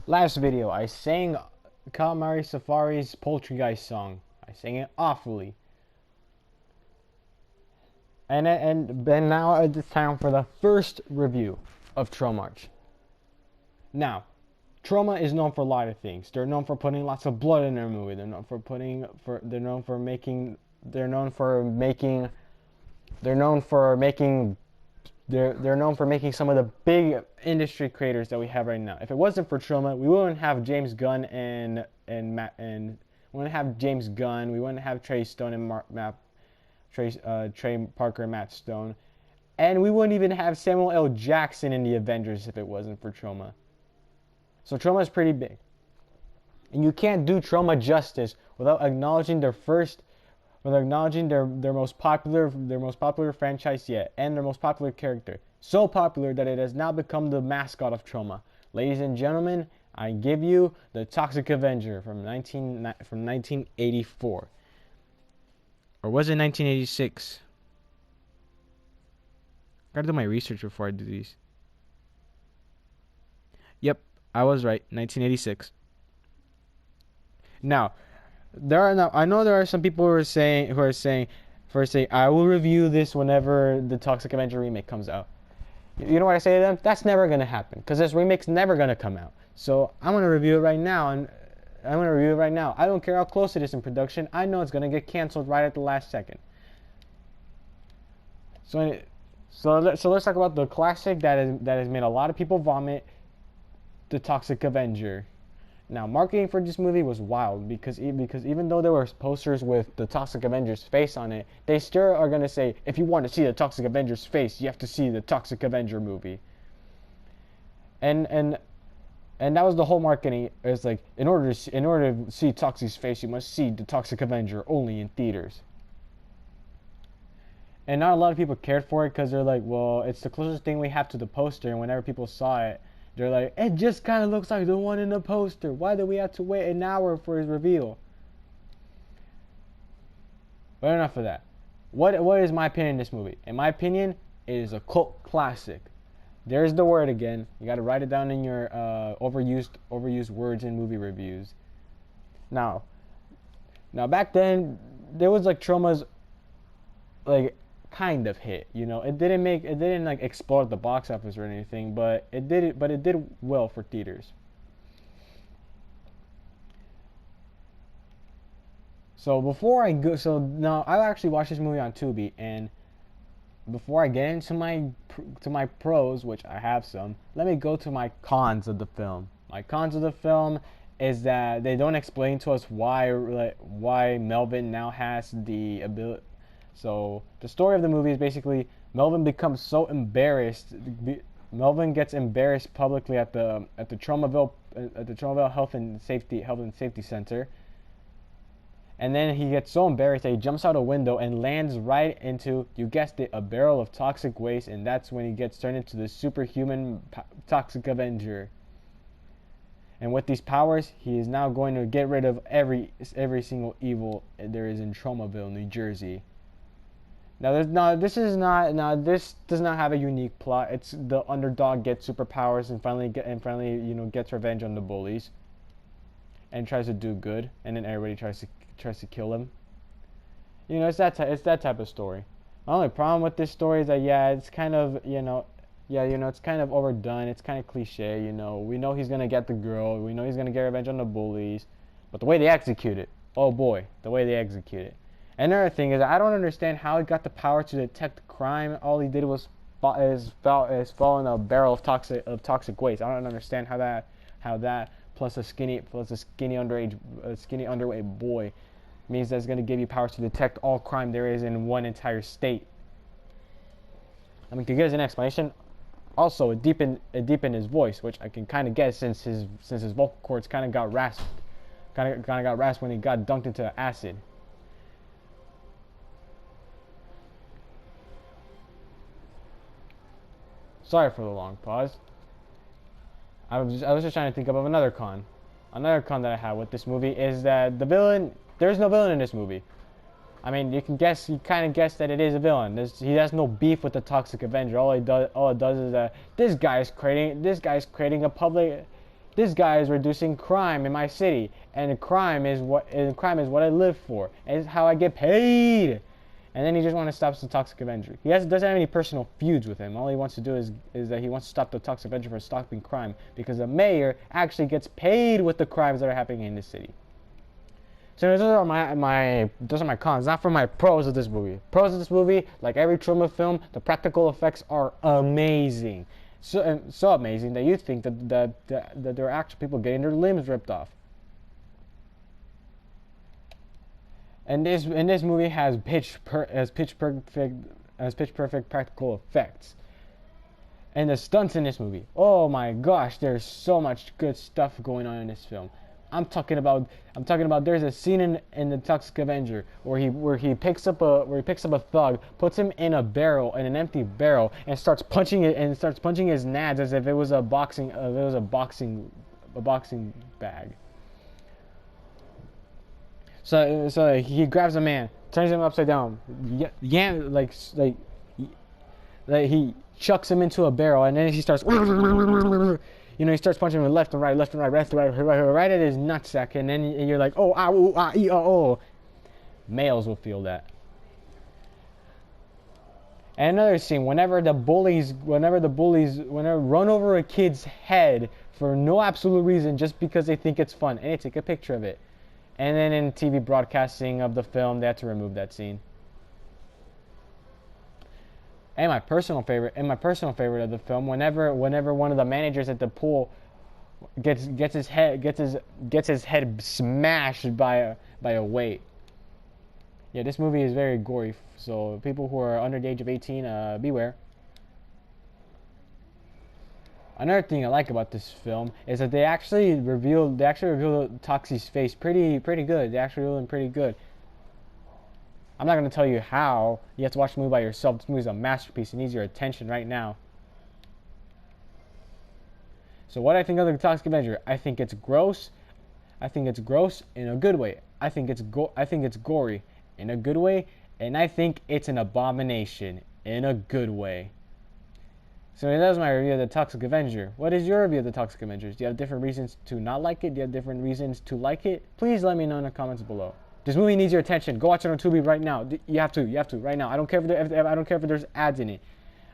Last video, I sang Calamari Safari's Poultrygeist song. I sang it awfully. And then now it's time for the first review of Tromarch. Now, Troma is known for a lot of things. They're known for putting lots of blood in their movie. They're known for making some of the big industry creators that we have right now. If it wasn't for Troma, we wouldn't have James Gunn we wouldn't have James Gunn. We wouldn't have Trey Stone and Trey Parker and Matt Stone, and we wouldn't even have Samuel L. Jackson in the Avengers if it wasn't for Troma. So Troma is pretty big, and you can't do Troma justice without acknowledging their most popular franchise yet, and their most popular character. So popular that it has now become the mascot of Troma. Ladies and gentlemen, I give you the Toxic Avenger from 1984. Or was it 1986? Gotta do my research before I do these. Yep, I was right. 1986. Now, I know there are some people who are saying I will review this whenever the Toxic Avenger remake comes out. You know what I say to them? That's never gonna happen, because this remake's never gonna come out. So I'm gonna review it right now, I don't care how close it is in production. I know it's gonna get canceled right at the last second. So let's talk about the classic that has made a lot of people vomit, the Toxic Avenger. Now, marketing for this movie was wild because even though there were posters with the Toxic Avenger's face on it, they still are going to say, if you want to see the Toxic Avenger's face, you have to see the Toxic Avenger movie. And that was the whole marketing. It's like, in order to see Toxic's face, you must see the Toxic Avenger only in theaters. And not a lot of people cared for it because they're like, well, it's the closest thing we have to the poster, and whenever people saw it, they're like, it just kind of looks like the one in the poster. Why do we have to wait an hour for his reveal? But enough of that. What is my opinion of this movie? In my opinion, it is a cult classic. There's the word again. You got to write it down in your overused words in movie reviews. Now back then, there was like Troma's like kind of hit, you know. It didn't like explode the box office or anything, but it did well for theaters. So now I actually watched this movie on Tubi, and before I get into my pros, which I have some, let me go to my cons of the film. My cons of the film is that they don't explain to us why Melvin now has the ability. So the story of the movie is basically Melvin becomes so embarrassed. Melvin gets embarrassed publicly at the Tromaville Health and Safety Center, and then he gets so embarrassed that he jumps out a window and lands right into, you guessed it, a barrel of toxic waste, and that's when he gets turned into the superhuman Toxic Avenger. And with these powers, he is now going to get rid of every single evil there is in Tromaville, New Jersey. This does not have a unique plot. It's the underdog gets superpowers and finally gets revenge on the bullies, and tries to do good, and then everybody tries to kill him. You know, it's that type of story. My only problem with this story is that it's kind of it's kind of overdone. It's kind of cliche. You know, we know he's gonna get the girl. We know he's gonna get revenge on the bullies, but the way they execute it, oh boy, the way they execute it. Another thing is, I don't understand how he got the power to detect crime. All he did was fall in a barrel of toxic waste. I don't understand how that plus a skinny underweight boy means that's going to give you powers to detect all crime there is in one entire state. I mean, to give us an explanation, also it deepened his voice, which I can kind of guess since his vocal cords kind of got rasped when he got dunked into acid. Sorry for the long pause. I was just trying to think of another con. Another con that I have with this movie is that there's no villain in this movie. I mean, you kind of guess that it is a villain. He has no beef with the Toxic Avenger. All it does is that this guy's creating a public this guy is reducing crime in my city, and crime is what I live for, and it's how I get paid. And then he just wants to stop the Toxic Avenger. Doesn't have any personal feuds with him. All he wants to do is that he wants to stop the Toxic Avenger from stopping crime, because the mayor actually gets paid with the crimes that are happening in the city. So those are my cons. Not for my pros of this movie. Pros of this movie, like every trauma film, the practical effects are amazing. So amazing that you think that there are actual people getting their limbs ripped off. And this movie has pitch perfect practical effects. And the stunts in this movie, oh my gosh, there's so much good stuff going on in this film. I'm talking about there's a scene in the Toxic Avenger where he picks up a thug, puts him in an empty barrel, and starts punching his nads as if it was a boxing bag. So he grabs a man, turns him upside down, he chucks him into a barrel, and then he starts, he starts punching him left and right, right at his nutsack, and then you're like, oh, ah, ooh, ah, ee, oh. Males will feel that. And another scene, whenever bullies run over a kid's head for no absolute reason, just because they think it's fun, and they take a picture of it. And then in TV broadcasting of the film, they had to remove that scene. And my personal favorite of the film, whenever one of the managers at the pool gets his head smashed by a weight. Yeah, this movie is very gory, so people who are under the age of 18, beware. Another thing I like about this film is that they actually reveal Toxie's face pretty good. They actually reveal him pretty good. I'm not going to tell you how. You have to watch the movie by yourself. This movie is a masterpiece. It needs your attention right now. So what I think of the Toxic Avenger, I think it's gross. I think it's gross in a good way. I think it's gory in a good way, and I think it's an abomination in a good way. So that was my review of the Toxic Avenger. What is your review of the Toxic Avengers? Do you have different reasons to not like it? Do you have different reasons to like it? Please let me know in the comments below. This movie needs your attention. Go watch it on Tubi right now. You have to right now. I don't care if there's ads in it.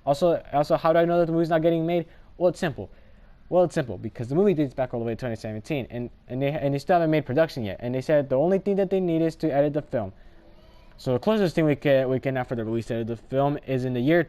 Also, how do I know that the movie's not getting made? Well, it's simple. Because the movie dates back all the way to 2017, and they still haven't made production yet. And they said the only thing that they need is to edit the film. So the closest thing we can after the release of the film is in the year